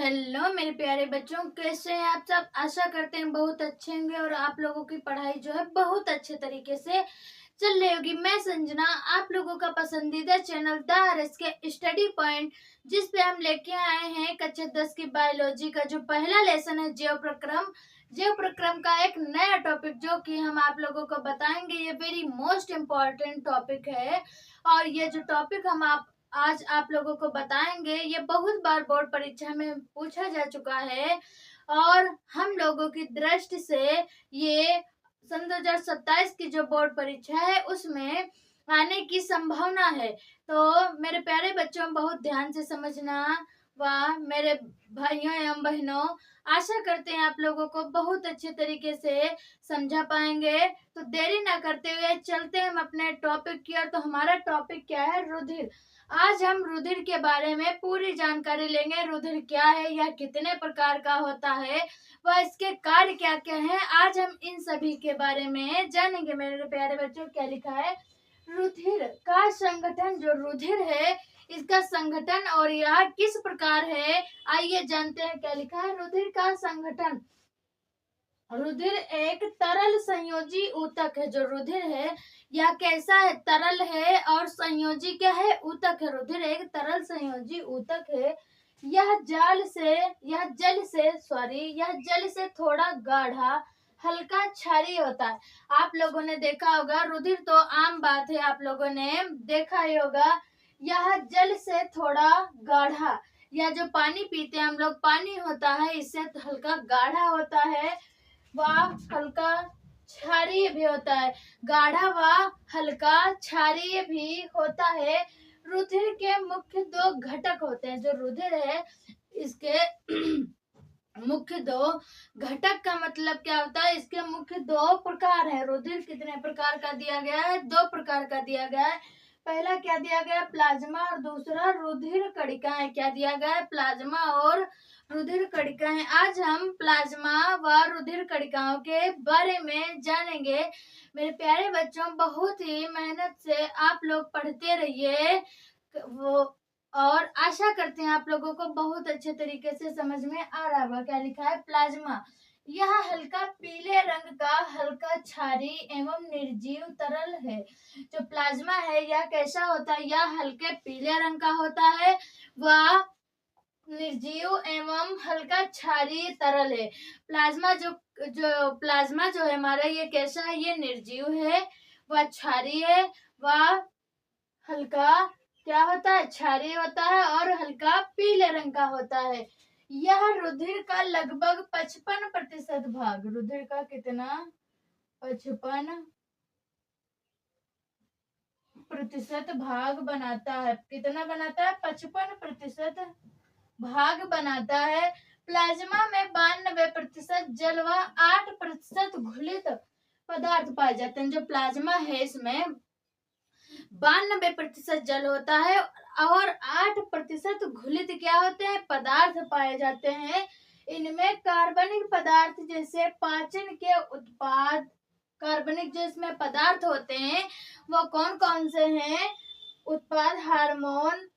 Hello मेरे प्यारे बच्चों, कैसे हैं आप सब। आशा करते हैं बहुत अच्छे होंगे और आप लोगों की पढ़ाई जो है बहुत अच्छे तरीके से चल रही होगी। मैं संजना, आप लोगों का पसंदीदा चैनल द आरएस के स्टडी पॉइंट, जिस पे हम लेके आए हैं कक्षा 10 की बायोलॉजी का जो पहला लेसन है जैव प्रक्रम का एक नया टॉपिक जो कि हम आप लोगों को बताएंगे। ये वेरी मोस्ट इम्पोर्टेंट टॉपिक है और ये जो टॉपिक हम आज आप लोगों को बताएंगे ये बहुत बार बोर्ड परीक्षा में पूछा जा चुका है और हम लोगों की दृष्टि से ये सन 2027 की जो बोर्ड परीक्षा है उसमें आने की संभावना है। तो मेरे प्यारे बच्चों, बहुत ध्यान से समझना। व मेरे भाइयों एवं बहनों, आशा करते हैं आप लोगों को बहुत अच्छे तरीके से समझा पाएंगे। तो देरी ना करते हुए चलते हैं हम अपने टॉपिक की ओर। तो हमारा टॉपिक क्या है? रुधिर। आज हम रुधिर के बारे में पूरी जानकारी लेंगे। रुधिर क्या है, यह कितने प्रकार का होता है, वह इसके कार्य क्या क्या हैं, आज हम इन सभी के बारे में जानेंगे। मेरे प्यारे बच्चों, क्या लिखा है? रुधिर का संगठन। जो रुधिर है इसका संगठन और यह किस प्रकार है, आइए जानते हैं। क्या लिखा है? रुधिर का संगठन। रुधिर एक तरल संयोजी ऊतक है। जो रुधिर है यह कैसा है? तरल है। और संयोजी क्या है? ऊतक है। रुधिर एक तरल संयोजी ऊतक है। यह जल से थोड़ा गाढ़ा हल्का क्षारीय होता है। आप लोगों ने देखा होगा, रुधिर तो आम बात है, आप लोगों ने देखा ही होगा। यह जल से थोड़ा गाढ़ा, या जो पानी पीते हैं हम लोग, पानी होता है, इससे हल्का गाढ़ा होता है व हल्का क्षारीय भी होता है। गाढ़ा व हल्का क्षारीय भी होता है। रुधिर के मुख्य दो घटक होते हैं। जो रुधिर है इसके मुख्य दो घटक का मतलब क्या होता है? इसके मुख्य दो प्रकार है। रुधिर कितने प्रकार का दिया गया है? दो प्रकार का दिया गया है। पहला क्या दिया गया? प्लाज्मा, और दूसरा रुधिर कणिकाएं। क्या दिया गया है? प्लाज्मा और रुधिर कणिकाएं। आज हम प्लाज्मा व रुधिर कणिकाओं के बारे में जानेंगे। मेरे प्यारे बच्चों, बहुत ही मेहनत से आप लोग पढ़ते रहिए वो, और आशा करते हैं आप लोगों को बहुत अच्छे तरीके से समझ में आ रहा होगा। क्या लिखा है? प्लाज्मा। यह हल्का पीले रंग का हल्का क्षारीय एवं निर्जीव तरल है। जो प्लाज्मा है यह कैसा होता है? यह हल्के पीले रंग का होता है, वह निर्जीव एवं हल्का क्षारीय तरल है। प्लाज्मा जो है हमारा, ये कैसा है? ये निर्जीव है, वह क्षारीय है, वह हल्का क्या होता है? क्षारीय होता है और हल्का पीले रंग का होता है। यह रुधिर का लगभग 55% भाग, रुधिर का कितना? 55% भाग बनाता है। कितना बनाता है? 55% भाग बनाता है। प्लाज्मा में 92% जल व 8% घुलित पदार्थ पाए जाते हैं। जो प्लाज्मा है इसमें 92% जल होता है और 8% घुलित क्या होते हैं? पदार्थ पाए जाते हैं। इनमें कार्बनिक पदार्थ जैसे पाचन के उत्पाद, कार्बनिक जो इसमें पदार्थ होते हैं वो कौन कौन से हैं? उत्पाद, हार्मोन,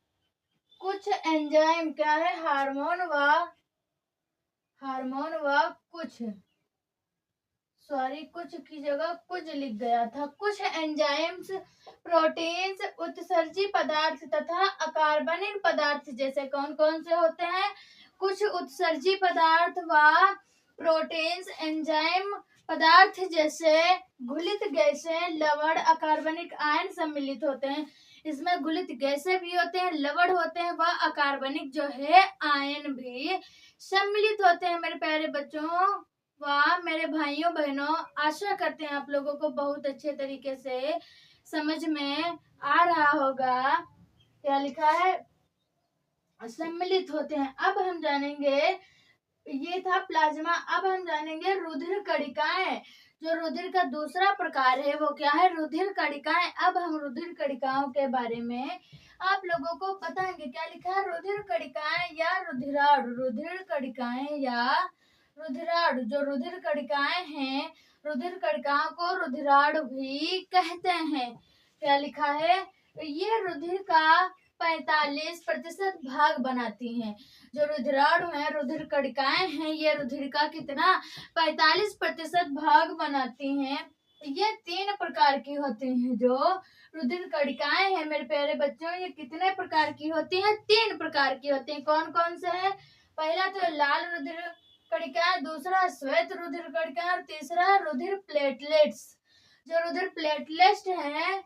कुछ एंजाइम। क्या है? हार्मोन व कुछ की जगह कुछ लिख गया था। कुछ एंजाइम्स, प्रोटीन्स, उत्सर्जी पदार्थ तथा अकार्बनिक पदार्थ जैसे कौन कौन से होते हैं? कुछ उत्सर्जी पदार्थ व प्रोटीन्स, एंजाइम पदार्थ जैसे घुलित गैसें, लवण, अकार्बनिक आयन सम्मिलित होते हैं। इसमें घुलित गैसें भी होते हैं, लवण होते हैं, व अकार्बनिक जो है आयन भी सम्मिलित होते हैं। मेरे प्यारे बच्चों व मेरे भाइयों बहनों, आशा करते हैं आप लोगों को बहुत अच्छे तरीके से समझ में आ रहा होगा। क्या लिखा है? सम्मिलित होते हैं। अब हम जानेंगे, ये था प्लाज्मा। अब हम जानेंगे रुधिर कणिकाएं। जो रुधिर का दूसरा प्रकार है वो क्या है? रुधिर कणिकाएं। अब हम रुधिर कणिकाओं के बारे में आप लोगों को बताएंगे। क्या लिखा है? रुधिर कणिकाएं या रुधिराणु। रुधिर कणिकाएं या रुधिराणु। जो रुधिर कणिकाएं हैं, रुधिर कणिकाओं को रुधिराणु भी कहते हैं। क्या लिखा है? ये रुधिर का 45% भाग बनाती हैं। जो रुधिराणु है, रुधिर कणिकाएं हैं, ये रुधिर का कितना 45% भाग बनाती हैं। ये 3 प्रकार की होती हैं। जो रुधिर कणिकाएं हैं मेरे प्यारे बच्चों, ये कितने प्रकार की होती हैं? 3 प्रकार की होती हैं। कौन कौन से हैं? पहला तो लाल रुधिर कणिका, दूसरा श्वेत रुधिर कणिका और तीसरा रुधिर प्लेटलेट्स। जो रुधिर प्लेटलेट्स हैं,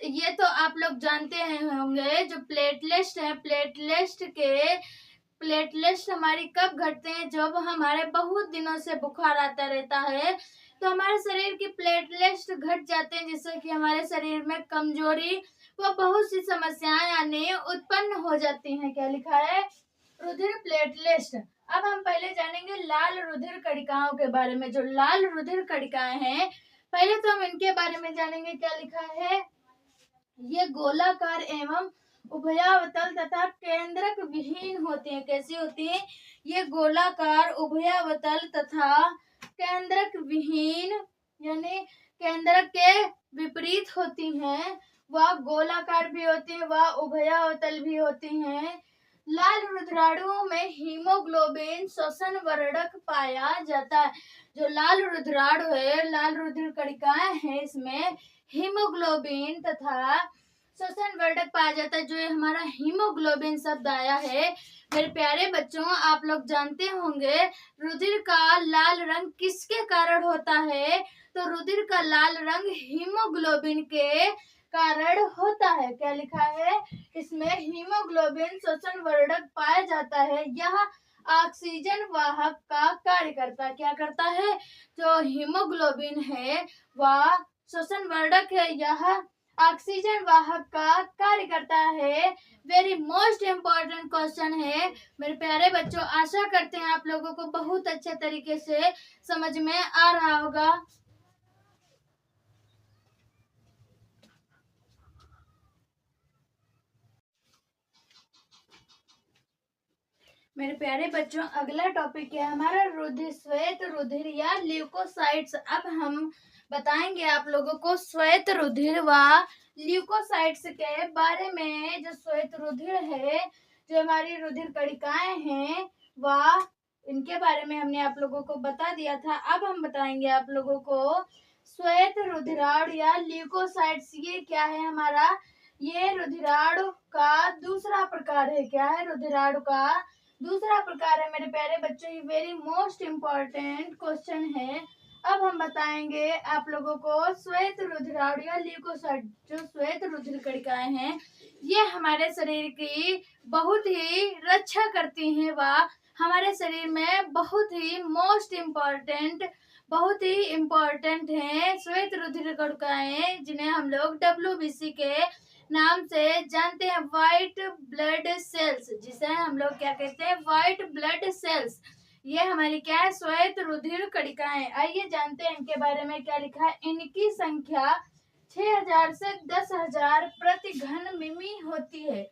ये तो आप लोग जानते हैं होंगे। जो प्लेटलेट्स हैं, प्लेटलेट्स हमारी कब घटते हैं? जब हमारे बहुत दिनों से बुखार आता रहता है तो हमारे शरीर की प्लेटलेट्स घट जाते हैं, जिससे कि हमारे शरीर में कमजोरी व बहुत सी समस्याएं आने उत्पन्न हो जाती हैं। क्या लिखा है? रुधिर प्लेटलेट्स। अब हम पहले जानेंगे लाल रुधिर कणिकाओं के बारे में। जो लाल रुधिर कणिकाएं हैं, पहले तो हम इनके बारे में जानेंगे। क्या लिखा है? ये गोलाकार एवं उभयावतल तथा केंद्रक विहीन होती हैं। कैसी होती हैं? ये गोलाकार, उभयावतल तथा केंद्रक विहीन, यानी केंद्रक के विपरीत होती हैं। वह गोलाकार भी होती हैं, वह उभयावतल भी होती हैं। लाल रुधिराणुओं में हीमोग्लोबिन शोषण वर्धक पाया जाता है। जो लाल रुधिराणु है, लाल रुधिर कणिकाएं हैं, इसमें हीमोग्लोबिन तथा शोषण वर्धक पाया जाता है। जो ये हमारा हीमोग्लोबिन शब्द आया है मेरे प्यारे बच्चों, आप लोग जानते होंगे रुधिर का लाल रंग किसके कारण होता है? तो रुधिर का लाल रंग हीमोग्लोबिन के कारण होता है। क्या लिखा है? इसमें हीमोग्लोबिन शोषण वर्धक पाया जाता है। यह ऑक्सीजन वाहक का कार्य करता है। क्या करता है? जो हीमोग्लोबिन है वह शोषण वर्धक है, यह ऑक्सीजन वाहक का कार्य करता है। वेरी मोस्ट इम्पोर्टेंट क्वेश्चन है मेरे प्यारे बच्चों। आशा करते हैं आप लोगों को बहुत अच्छे तरीके से समझ में आ रहा होगा। मेरे प्यारे बच्चों, अगला टॉपिक है हमारा रुधिर, श्वेत रुधिर या ल्यूकोसाइट्स। अब हम बताएंगे आप लोगों को श्वेत रुधिर व ल्यूकोसाइट्स के बारे में। जो श्वेत रुधिर है, जो हमारी रुधिर कणिकाएं हैं, वह इनके बारे में हमने आप लोगों को बता दिया था। अब हम बताएंगे आप लोगों को श्वेत रुधिराणु या ल्यूकोसाइट्स ये क्या है हमारा? ये रुधिराणु का दूसरा प्रकार है। क्या है? रुधिराणु का दूसरा प्रकार है मेरे प्यारे बच्चों। ये वेरी मोस्ट इम्पोर्टेंट क्वेश्चन है। अब हम बताएंगे आप लोगों को श्वेत रुधिराणु या ल्यूकोसाइट। जो श्वेत रुधिर कणिकाएं हैं, ये हमारे शरीर की बहुत ही रक्षा करती हैं। वह हमारे शरीर में बहुत ही मोस्ट इम्पोर्टेंट, बहुत ही इम्पोर्टेंट है श्वेत रुधिर कणिकाएं, जिन्हें हम लोग WBC के नाम से जानते हैं, व्हाइट ब्लड सेल्स, जिसे हम लोग क्या कहते हैं? White blood cells. ये हमारी क्या है? श्वेत रुधिर कणिकाएं। आइए जानते हैं इनके बारे में। क्या लिखा है? इनकी संख्या 6000 से 10,000 प्रति घन मिमी होती है।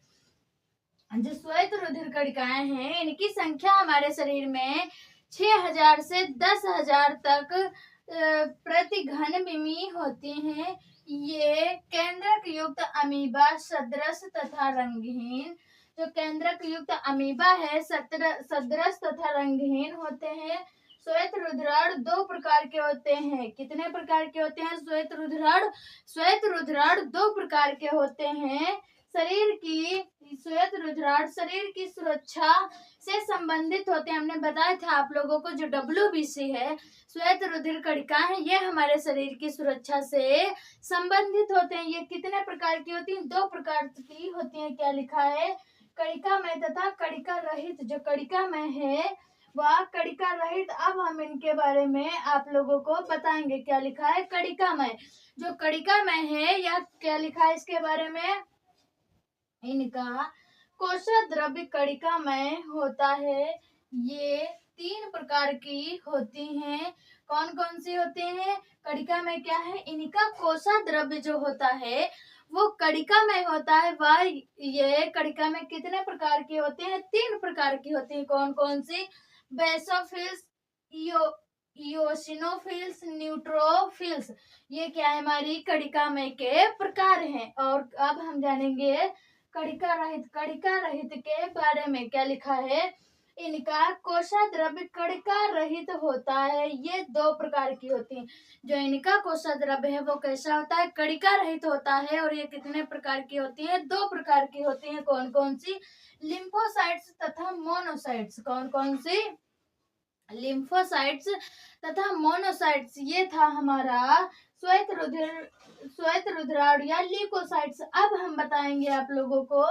जो श्वेत रुधिर कणिकाएं हैं, इनकी संख्या हमारे शरीर में 6000 से 10,000 तक प्रति घन मिमी होती हैं। ये केंद्रक युक्त अमीबा सदृश तथा रंगहीन, जो केंद्रक युक्त अमीबा है, सदृश तथा रंगहीन होते हैं। श्वेत रुधिराणु 2 प्रकार के होते हैं। कितने प्रकार के होते हैं श्वेत रुधिराणु? श्वेत रुधिराणु 2 प्रकार के होते हैं। श्वेत रुधिराणु शरीर की सुरक्षा से संबंधित होते हैं। हमने बताया था आप लोगों को, जो WBC है, श्वेत रुधिर कणिका है, ये हमारे शरीर की सुरक्षा से संबंधित होते हैं। ये कितने प्रकार की होती हैं? 2 प्रकार की होती हैं। क्या लिखा है? कणिकामय तथा कणिका रहित। जो कणिकामय है वह कणिका रहित। अब हम इनके बारे में आप लोगों को बताएंगे। क्या लिखा है? कणिकामय। जो कणिकामय है, या क्या लिखा है इसके बारे में? इनका कोशाद्रव्य कणिकामय होता है। ये 3 प्रकार की होती हैं। कौन कौन सी होती हैं? कणिकामय क्या है? इनका कोशाद्रव्य जो होता है वो कणिकामय होता है। वह ये कणिकामय कितने प्रकार के होते हैं? 3 प्रकार की होती हैं। कौन कौन सी? Basophils, eosinophils, neutrophils. ये क्या है? हमारी कणिकामय के प्रकार हैं। और अब हम जानेंगे कणिका रहित के बारे में क्या लिखा है, इनका कोशाद्रव्य कणिका रहित होता है। ये दो प्रकार की होती है। जो इनका कोशाद्रव्य है वो कैसा होता है, कणिका रहित होता है। और ये कितने प्रकार की होती है, दो प्रकार की होती है। कौन कौन सी, लिम्फोसाइट्स तथा मोनोसाइट्स। कौन कौन सी, लिम्फोसाइट्स तथा मोनोसाइट्स। ये था हमारा श्वेत रुधिराणु या ल्यूकोसाइट्स। अब हम बताएंगे आप लोगों को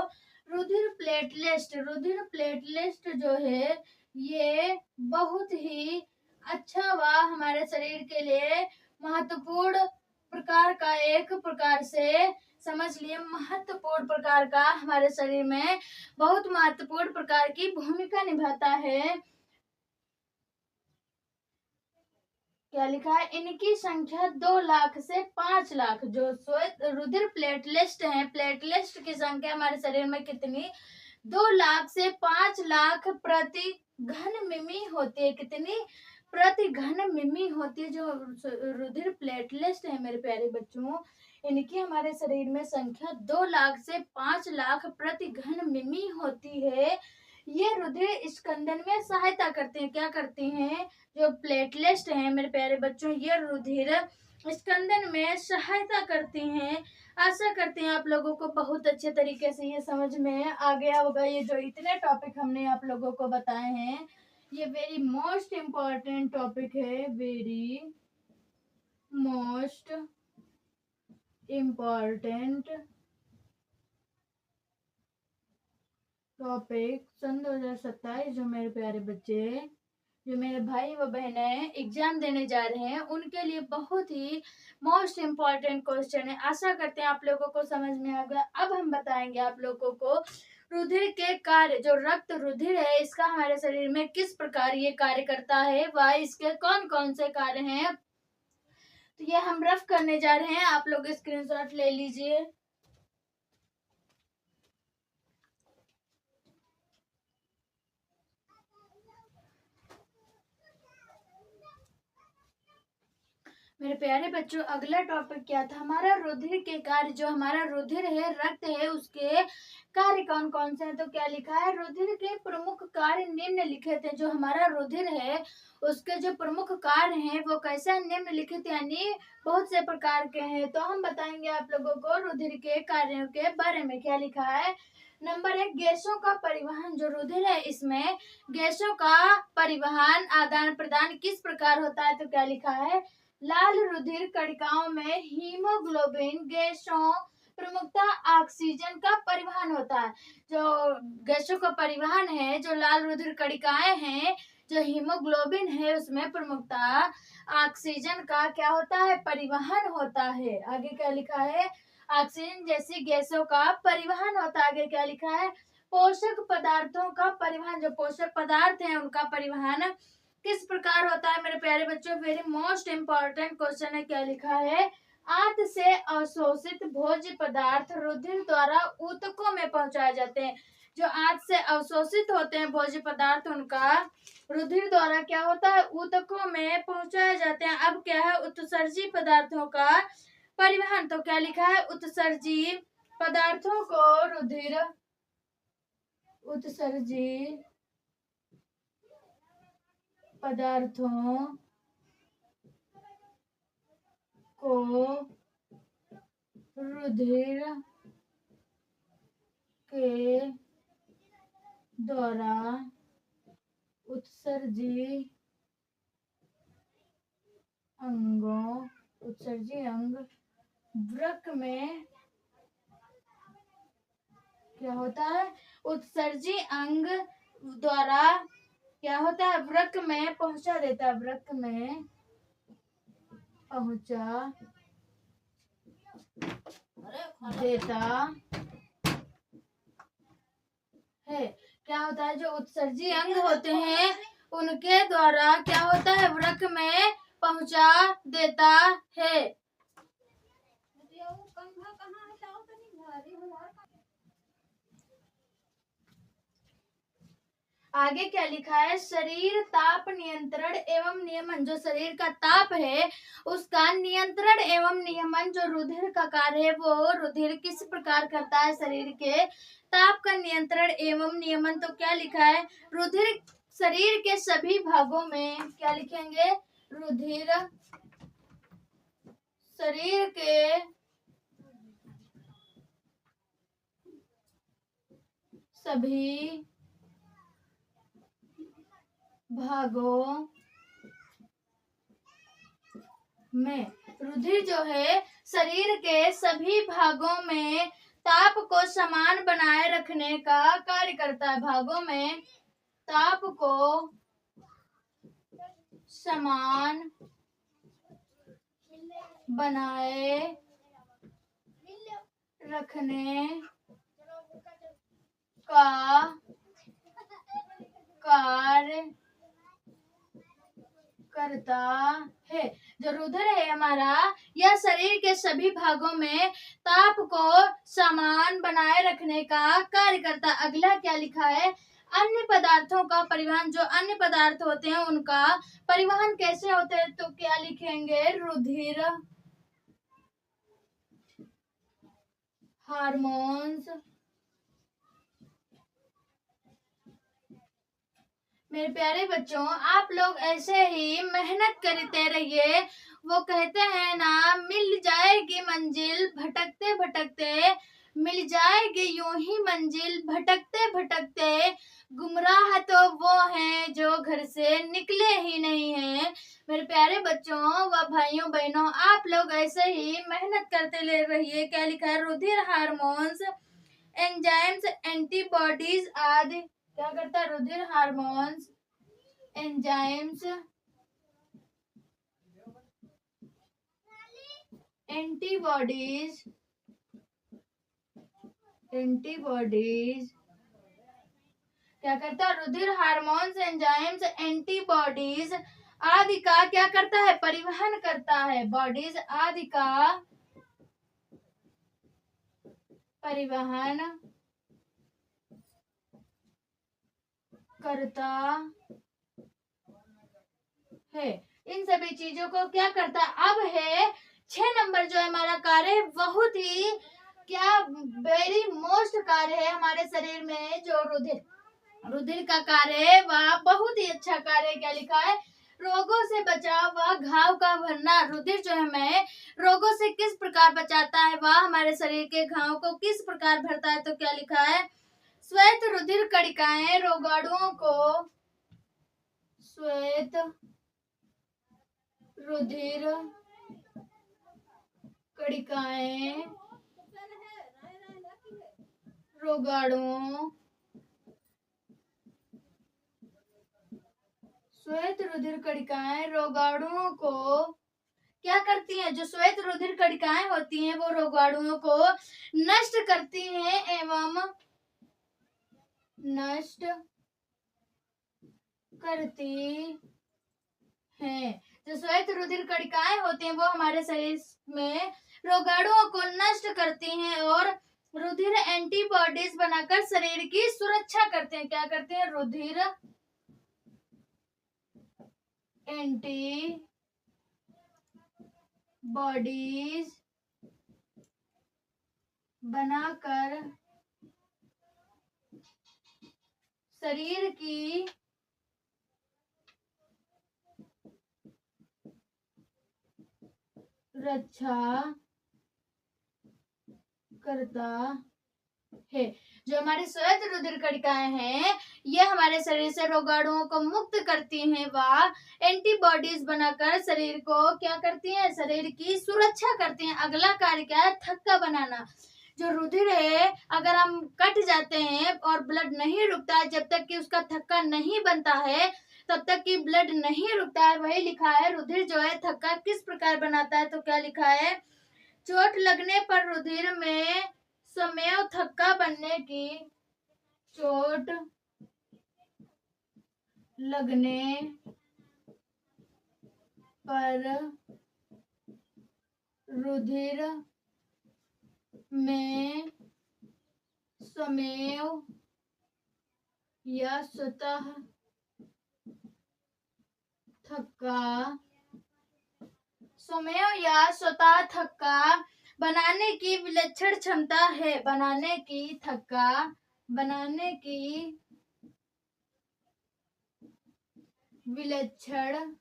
रुधिर प्लेटलेट। रुधिर प्लेटलेट जो है ये बहुत ही अच्छा व हमारे शरीर के लिए महत्वपूर्ण प्रकार का, एक प्रकार से समझ लिए महत्वपूर्ण प्रकार का, हमारे शरीर में बहुत महत्वपूर्ण प्रकार की भूमिका निभाता है। क्या लिखा है, इनकी संख्या 2 लाख से 5 लाख। जो श्वेत रुधिर प्लेटलेट है, प्लेटलेट की संख्या हमारे शरीर में कितनी, 2 लाख से 5 लाख प्रति घन मिमी होती है। कितनी, प्रति घन मिमी होती है। जो रुधिर प्लेटलेट है मेरे प्यारे बच्चों, इनकी हमारे शरीर में संख्या 2 लाख से 5 लाख प्रति घन मिमी होती है। ये रुधिर स्कंदन में सहायता करते हैं। क्या करते हैं, जो प्लेटलेट हैं मेरे प्यारे बच्चों, ये रुधिर स्कंदन में सहायता करती हैं। आशा करते हैं आप लोगों को बहुत अच्छे तरीके से ये समझ में आ गया होगा। ये जो इतने टॉपिक हमने आप लोगों को बताए हैं, ये वेरी मोस्ट इम्पोर्टेंट टॉपिक है। वेरी मोस्ट इम्पोर्टेंट टॉपिक सन 2027। जो मेरे प्यारे बच्चे, जो मेरे भाई व बहनें एग्जाम देने जा रहे हैं, उनके लिए बहुत ही मोस्ट इम्पोर्टेंट क्वेश्चन है। आशा करते हैं आप लोगों को समझ में आ गया। अब हम बताएंगे आप लोगों को रुधिर के कार्य। जो रक्त रुधिर है, इसका हमारे शरीर में किस प्रकार ये कार्य करता है, व इसके कौन कौन से कार्य हैं, तो ये हम रफ करने जा रहे हैं। आप लोग स्क्रीनशॉट ले लीजिए। मेरे प्यारे बच्चों, अगला टॉपिक क्या था हमारा, रुधिर के कार्य। जो हमारा रुधिर है, रक्त है, उसके कार्य कौन कौन से हैं, तो क्या लिखा है, रुधिर के प्रमुख कार्य निम्नलिखित है। जो हमारा रुधिर है, उसके जो प्रमुख कार्य हैं वो कैसे निम्नलिखित, यानी बहुत से प्रकार के हैं। तो हम बताएंगे आप लोगों को रुधिर के कार्यों के बारे में। क्या लिखा है, नंबर 1, गैसों का परिवहन। जो रुधिर है, इसमें गैसों का परिवहन, आदान प्रदान किस प्रकार होता है, तो क्या लिखा है, लाल रुधिर कणिकाओं में हीमोग्लोबिन गैसों, प्रमुखता ऑक्सीजन का परिवहन होता है। जो गैसों का परिवहन है, जो लाल रुधिर कणिकाएं हैं, जो हीमोग्लोबिन है, उसमें प्रमुखता ऑक्सीजन का क्या होता है, परिवहन होता है। आगे क्या लिखा है, ऑक्सीजन जैसी गैसों का परिवहन होता है। आगे क्या लिखा है, पोषक पदार्थों का परिवहन। जो पोषक पदार्थ हैं, उनका परिवहन किस प्रकार होता है मेरे प्यारे बच्चों, वेरी मोस्ट इम्पोर्टेंट क्वेश्चन है। क्या लिखा है, आंत से अवशोषित भोज्य पदार्थ रुधिर द्वारा ऊतकों में पहुंचाए जाते हैं। जो आंत से अवशोषित होते हैं भोज्य पदार्थ, उनका रुधिर द्वारा क्या होता है, ऊतकों में पहुंचाए जाते हैं। अब क्या है, उत्सर्जी पदार्थों का परिवहन। तो क्या लिखा है, उत्सर्जी पदार्थों को रुधिर, उत्सर्जी पदार्थों को रुधिर के द्वारा उत्सर्जी अंग वृक्क में क्या होता है, उत्सर्जी अंग द्वारा क्या होता है, वृक्क में पहुंचा देता है। वृक्क में पहुंचा देता है। क्या होता है, जो उत्सर्जी अंग होते हैं, उनके द्वारा क्या होता है, वृक्क में पहुंचा देता है। आगे क्या लिखा है, शरीर ताप नियंत्रण एवं नियमन। जो शरीर का ताप है उसका नियंत्रण एवं नियमन, जो रुधिर का कार्य है वो रुधिर किस प्रकार करता है, शरीर के ताप का नियंत्रण एवं नियमन। तो क्या लिखा है, रुधिर शरीर के सभी भागों में, क्या लिखेंगे, रुधिर शरीर के सभी भागों में, रुधिर जो है शरीर के सभी भागों में ताप को समान बनाए रखने का कार्य करता है। भागों में ताप को समान बनाए रखने का कार्य करता है। जो रुधिर है हमारा, यह शरीर के सभी भागों में ताप को समान बनाए रखने का कार्य करता है। अगला क्या लिखा है, अन्य पदार्थों का परिवहन। जो अन्य पदार्थ होते हैं उनका परिवहन कैसे होते हैं, तो क्या लिखेंगे, रुधिर हार्मोन्स। मेरे प्यारे बच्चों, आप लोग ऐसे ही मेहनत करते रहिए। वो कहते हैं ना, मिल जाएगी मंजिल भटकते भटकते, मिल जाएगी यूं ही मंजिल भटकते भटकते, गुमराह तो वो हैं जो घर से निकले ही नहीं हैं। मेरे प्यारे बच्चों व भाइयों बहनों, आप लोग ऐसे ही मेहनत करते ले रहिए। क्या लिखा है, रुधिर हार्मोन्स, एंजाइम्स, एंटीबॉडीज आदि। क्या करता है, रुधिर हार्मोन्स, एंजाइम्स, एंटीबॉडीज, क्या करता है, रुधिर हार्मोन्स, एंजाइम्स, एंटीबॉडीज आदि का क्या करता है, परिवहन करता है। बॉडीज आदि का परिवहन करता है। इन सभी चीजों को क्या करता है। अब है 6 नंबर, जो हमारा कार्य बहुत ही क्या वेरी मोस्ट कार्य है हमारे शरीर में, जो रुधिर का कार्य है वह बहुत ही अच्छा कार्य है। क्या लिखा है, रोगों से बचाव व घाव का भरना। रुधिर जो हमें रोगों से किस प्रकार बचाता है, वह हमारे शरीर के घाव को किस प्रकार भरता है। तो क्या लिखा है, श्वेत रुधिर कणिकाएं रोगाणुओं को, श्वेत रुधिर कणिकाएं रोगाणुओं, श्वेत रुधिर कणिकाएं रोगाणुओं को क्या करती हैं। जो श्वेत रुधिर कणिकाएं होती हैं वो रोगाणुओं को नष्ट करती हैं एवं नष्ट करती हैं। जो श्वेत रुधिर कणिकाएं होती हैं वो हमारे शरीर में रोगाणुओं को नष्ट करती हैं और रुधिर एंटीबॉडीज बनाकर शरीर की सुरक्षा करते हैं। क्या करते हैं, रुधिर एंटी बॉडीज बनाकर शरीर की रक्षा करता है। जो हमारी श्वेत रुधिर कणिकाएं हैं ये हमारे शरीर से रोगाणुओं को मुक्त करती हैं व एंटीबॉडीज बनाकर शरीर को क्या करती हैं, शरीर की सुरक्षा करती हैं। अगला कार्य क्या है, थक्का बनाना। जो रुधिर है अगर हम कट जाते हैं और ब्लड नहीं रुकता है, जब तक कि उसका थक्का नहीं बनता है तब तक कि ब्लड नहीं रुकता है। वही लिखा है, रुधिर जो है थक्का किस प्रकार बनाता है। तो क्या लिखा है, चोट लगने पर रुधिर में स्वमेव थक्का बनने की, चोट लगने पर रुधिर में स्वमेव या स्वतः थक्का स्वमेव या स्वतः थक्का बनाने की विलक्षण क्षमता है। बनाने की विलक्षण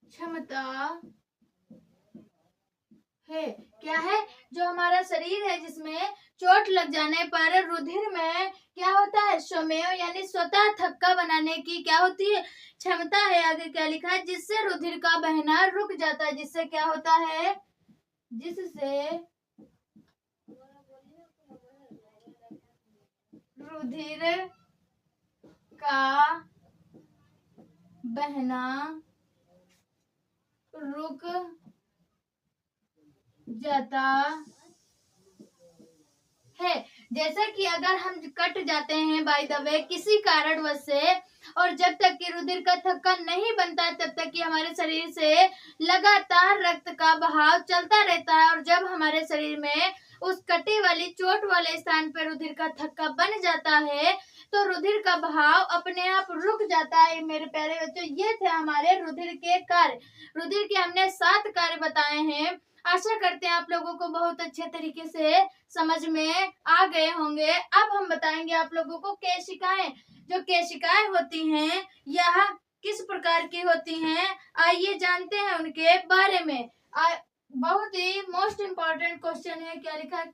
क्षमता है। क्या है? जो हमारा शरीर है जिसमें चोट लग जाने पर रुधिर में क्या होता है? स्वमेव यानी स्वतः थक्का बनाने की क्या होती है? क्षमता है। आगे क्या लिखा है? जिससे रुधिर का बहना रुक जाता है। जिससे क्या होता है? जिससे रुधिर का बहना रुक जाता है। जैसा कि अगर हम कट जाते हैं बाय द वे किसी कारणवश से, और जब तक कि रुधिर का थक्का नहीं बनता तब तक कि हमारे शरीर से लगातार रक्त का बहाव चलता रहता है, और जब हमारे शरीर में उस कटे वाली चोट वाले स्थान पर रुधिर का थक्का बन जाता है तो रुधिर का बहाव अपने आप रुक जाता है। मेरे प्यारे बच्चों, ये थे हमारे रुधिर के कार्य। रुधिर के हमने 7 कार्य बताए हैं। आशा करते हैं आप लोगों को बहुत अच्छे तरीके से समझ में आ गए होंगे। अब हम बताएंगे आप लोगों को केशिकाएं। जो केशिकाएं होती हैं यह किस प्रकार की होती हैं, आइए जानते हैं उनके बारे में। बहुत ही मोस्ट इम्पोर्टेंट क्वेश्चन है। क्या लिखा?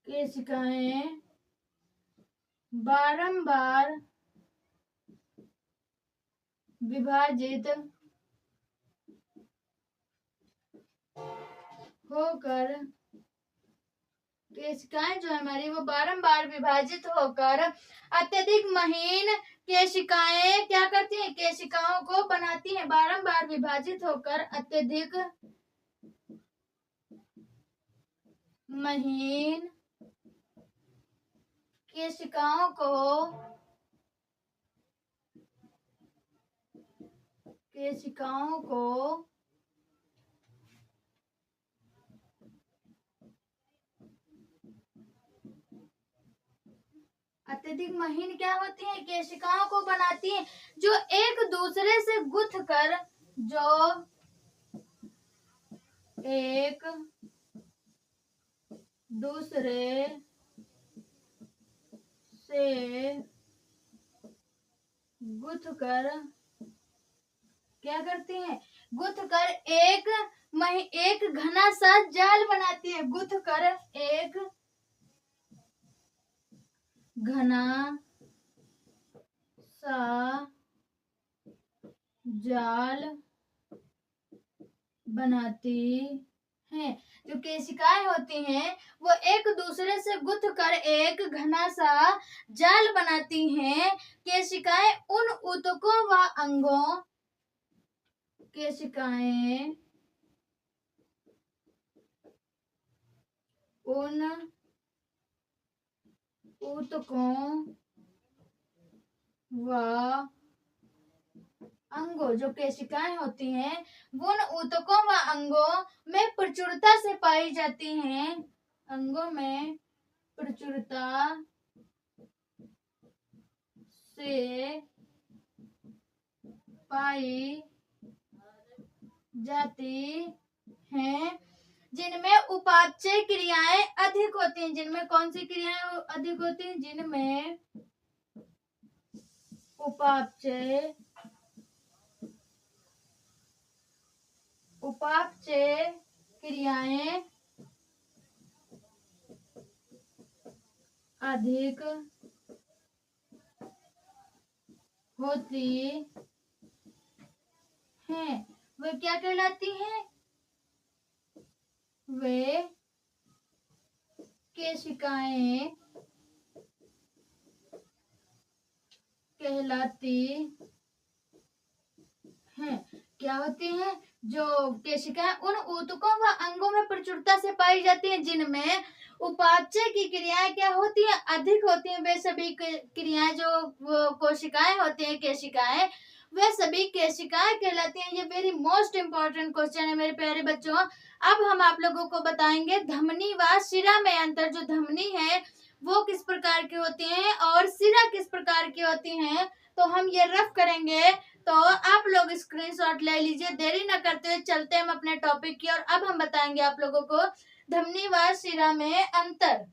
केशिकाएं बारंबार विभाजित होकर केशिकाएं जो है हमारी वो बारंबार विभाजित होकर अत्यधिक महीन केशिकाएं क्या करती हैं? केशिकाओं को बनाती हैं। बारंबार विभाजित होकर अत्यधिक महीन केशिकाओं को अत्यधिक महीन क्या होती है? केशिकाओं को बनाती हैं जो एक दूसरे से गुथ कर क्या करती हैं? गुथ कर एक घना सा जाल बनाती है। गुथ कर एक घना सा जाल बनाती हैं। जो केशिकाएं होती हैं वो एक दूसरे से गुथ कर एक घना सा जाल बनाती हैं। केशिकाएं उन ऊतकों व अंगों जो केशिकाएं होती हैं वो उन ऊतकों व अंगों में प्रचुरता से पाई जाती हैं। अंगों में प्रचुरता से पाई जाती हैं, जिनमें उपापचय क्रियाएं अधिक होती हैं। जिनमें कौन सी क्रियाएं अधिक होती हैं? जिनमें उपापचय क्रियाएं अधिक होती हैं। वे क्या कहलाती हैं? वे केशिकाएं कहलाती हैं। क्या होती हैं? जो केशिकाएं उन ऊतकों व अंगों में प्रचुरता से पाई जाती हैं जिनमें उपापचय की क्रियाएं क्या होती हैं? अधिक होती हैं। वे सभी क्रियाएं जो कोशिकाएं होती हैं, केशिकाएं, वे सभी केशिकाएं कहलाती हैं। ये वेरी मोस्ट इंपॉर्टेंट क्वेश्चन है मेरे प्यारे बच्चों। अब हम आप लोगों को बताएंगे धमनी व शिरा में अंतर। जो धमनी है वो किस प्रकार की होती हैं और शिरा किस प्रकार की होती हैं, तो हम ये रफ करेंगे। तो आप लोग स्क्रीनशॉट ले लीजिए। देरी न करते हुए चलते हम अपने टॉपिक की और अब हम बताएंगे आप लोगों को धमनी व शिरा में अंतर।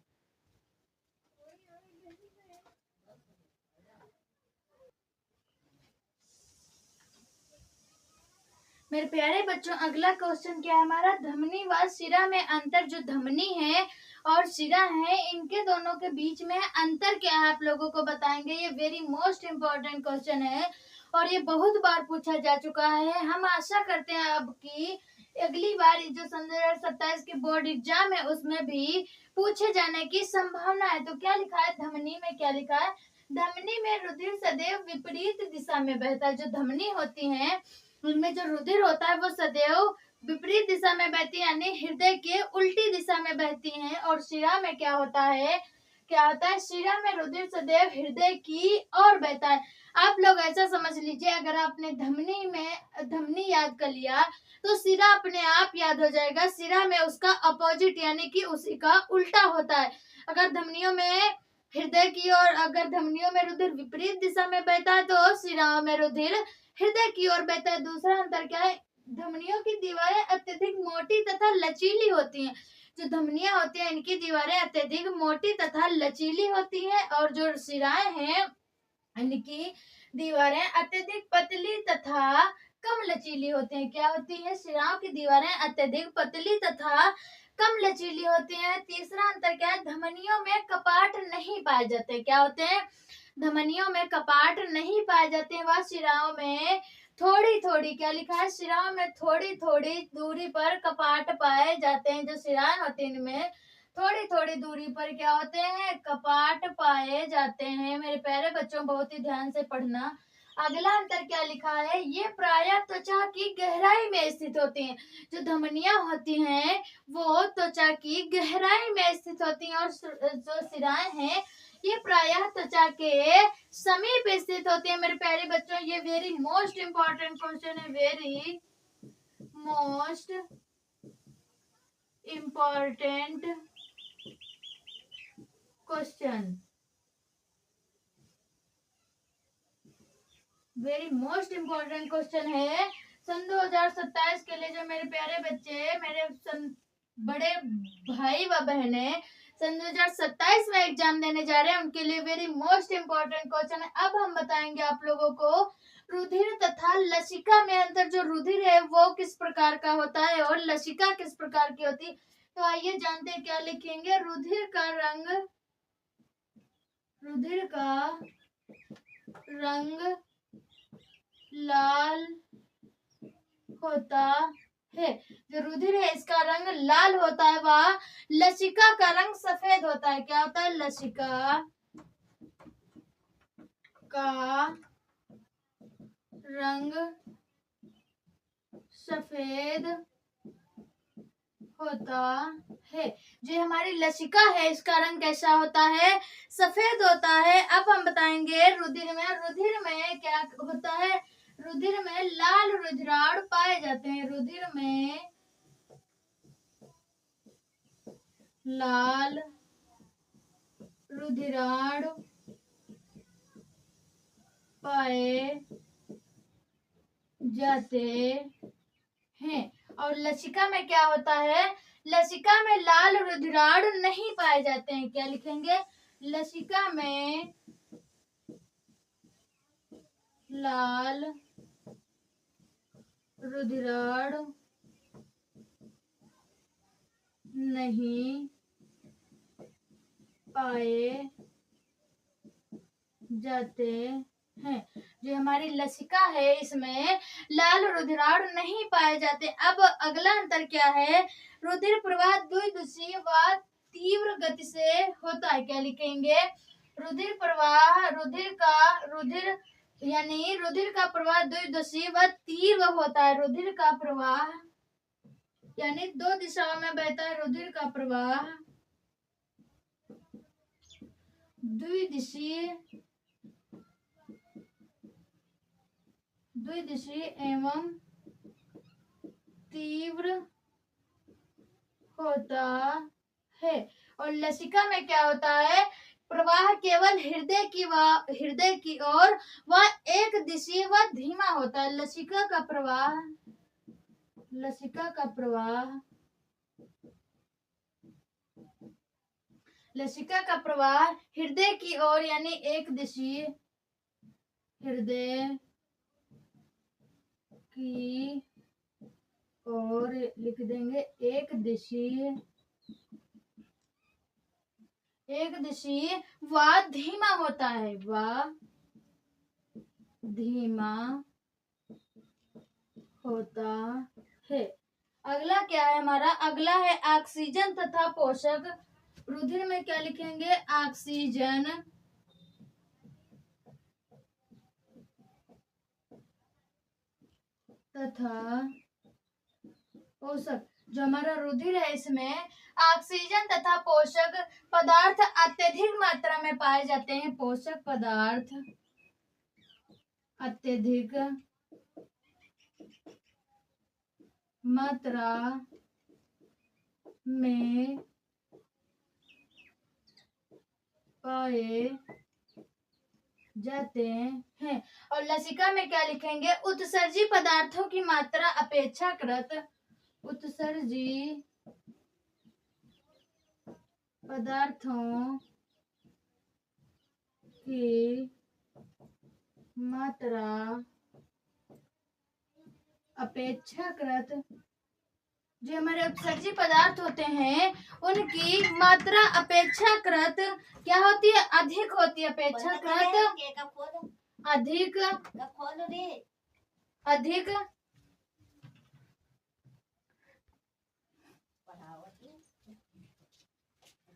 मेरे प्यारे बच्चों, अगला क्वेश्चन क्या है हमारा, धमनी व शिरा में अंतर। जो धमनी है और शिरा है, इनके दोनों के बीच में अंतर क्या है आप लोगों को बताएंगे। ये वेरी मोस्ट इम्पोर्टेंट क्वेश्चन है और ये बहुत बार पूछा जा चुका है। हम आशा करते हैं अब की अगली बार जो सन 2027 के बोर्ड एग्जाम है उसमें भी पूछे जाने की संभावना है। तो क्या लिखा है धमनी में, क्या लिखा है, धमनी में रुधिर सदैव विपरीत दिशा में बहता है। जो धमनी होती है उनमें जो रुधिर होता है वो सदैव विपरीत दिशा में बहती है, यानी हृदय के उल्टी दिशा में बहती हैं। और शिरा में क्या होता है, शिरा में रुधिर सदैव हृदय की ओर बहता है। आप लोग ऐसा समझ लीजिए, अगर आपने धमनी याद कर लिया तो शिरा अपने आप याद हो जाएगा। शिरा में उसका अपोजिट यानी कि उसी का उल्टा होता है। अगर धमनियों में हृदय की ओर, अगर धमनियों में रुधिर विपरीत दिशा में बहता है तो शिराओं में रुधिर हृदय की ओर बहता है। दूसरा अंतर क्या है, धमनियों की दीवारें अत्यधिक मोटी तथा लचीली होती हैं। जो धमनियां होती हैं इनकी दीवारें अत्यधिक मोटी तथा लचीली होती हैं और जो शिराएं हैं इनकी दीवारें अत्यधिक पतली तथा कम लचीली होती हैं। क्या होती है, शिराओं की दीवारें अत्यधिक पतली तथा कम लचीली होती हैं। तीसरा अंतर क्या है, धमनियों में कपाट नहीं पाए जाते। क्या होते हैं, धमनियों में कपाट नहीं पाए जाते हैं। वह शिराओं में थोड़ी थोड़ी, क्या लिखा है, शिराओं में थोड़ी थोड़ी दूरी पर कपाट पाए जाते हैं। जो शिराएं होती हैं इनमें थोड़ी थोड़ी दूरी पर क्या होते हैं, कपाट पाए जाते हैं। मेरे प्यारे बच्चों बहुत ही ध्यान से पढ़ना। अगला अंतर क्या लिखा है, ये प्रायः त्वचा की गहराई में स्थित होती हैं। जो धमनियां होती हैं वो त्वचा की गहराई में स्थित होती हैं और जो शिराएं हैं ये प्रायः त्वचा के समीप स्थित होती है। मेरे प्यारे बच्चों, ये वेरी मोस्ट इम्पोर्टेंट क्वेश्चन है, very most important question, very most important question है सन 2027 के लिए। जो मेरे प्यारे बच्चे, मेरे बड़े भाई व बहने सन 2027 में एग्जाम देने जा रहे हैं उनके लिए वेरी मोस्ट इम्पोर्टेंट क्वेश्चन है। अब हम बताएंगे आप लोगों को रुधिर तथा लसिका में अंतर। जो रुधिर है वो किस प्रकार का होता है और लसिका किस प्रकार की होती है, तो आइए जानते हैं। क्या लिखेंगे, रुधिर का रंग लाल होता है। जो रुधिर है इसका रंग लाल होता है, वह लसिका का रंग सफेद होता है। क्या होता है, लसिका का रंग सफेद होता है। जो हमारी लसिका है इसका रंग कैसा होता है, सफेद होता है। अब हम बताएंगे रुधिर में क्या होता है, रुधिर में लाल रुधिराणु पाए जाते हैं। रुधिर में लाल रुधिराणु पाए जाते हैं। और लसिका में क्या होता है, लसिका में लाल रुधिराणु नहीं पाए जाते हैं। क्या लिखेंगे, लसिका में लाल रुधिराणु नहीं पाए जाते हैं। जो हमारी लसिका है इसमें लाल रुधिराणु नहीं पाए जाते। अब अगला अंतर क्या है, रुधिर प्रवाह द्विदिशीय व तीव्र गति से होता है। क्या लिखेंगे, रुधिर प्रवाह, रुधिर का प्रवाह द्विदिशीय व तीव्र होता है। रुधिर का प्रवाह यानी दो दिशाओं में बहता है। रुधिर का प्रवाह द्विदिशीय द्विदिशीय एवं तीव्र होता है। और लसिका में क्या होता है, प्रवाह केवल हृदय की ओर वह एक दिशीय व धीमा होता है। लसिका का प्रवाह हृदय की ओर यानी एक दिशीय, हृदय की और लिख देंगे एक दिशीय व धीमा होता है, अगला क्या है हमारा, अगला है ऑक्सीजन तथा पोषक। रुधिर में क्या लिखेंगे, ऑक्सीजन तथा पोषक। जो हमारा रुधिर है इसमें ऑक्सीजन तथा पोषक पदार्थ अत्यधिक मात्रा में पाए जाते हैं। पोषक पदार्थ अत्यधिक मात्रा में पाए जाते हैं। और लसिका में क्या लिखेंगे, उत्सर्जी पदार्थों की मात्रा अपेक्षाकृत, उत्सर्जी पदार्थों की मात्रा अपेक्षाकृत, जो हमारे उत्सर्जी पदार्थ होते हैं उनकी मात्रा अपेक्षाकृत क्या होती है, अधिक होती है। अपेक्षाकृत अधिक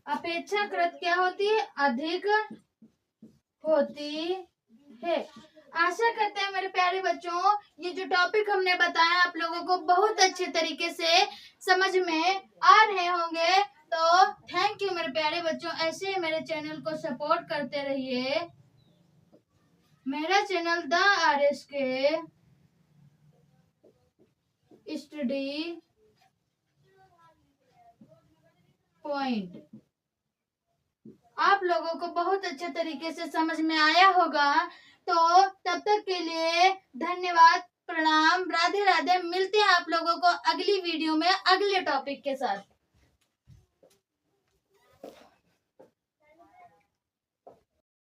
अपेक्षाकृत क्या होती है, अधिक होती है। आशा करते हैं मेरे प्यारे बच्चों ये जो टॉपिक हमने बताया आप लोगों को बहुत अच्छे तरीके से समझ में आ रहे होंगे। तो थैंक यू मेरे प्यारे बच्चों, ऐसे ही मेरे चैनल को सपोर्ट करते रहिए। मेरा channel the RSK study point आप लोगों को बहुत अच्छे तरीके से समझ में आया होगा। तो तब तक के लिए धन्यवाद, प्रणाम, राधे राधे। मिलते हैं आप लोगों को अगली वीडियो में अगले टॉपिक के साथ।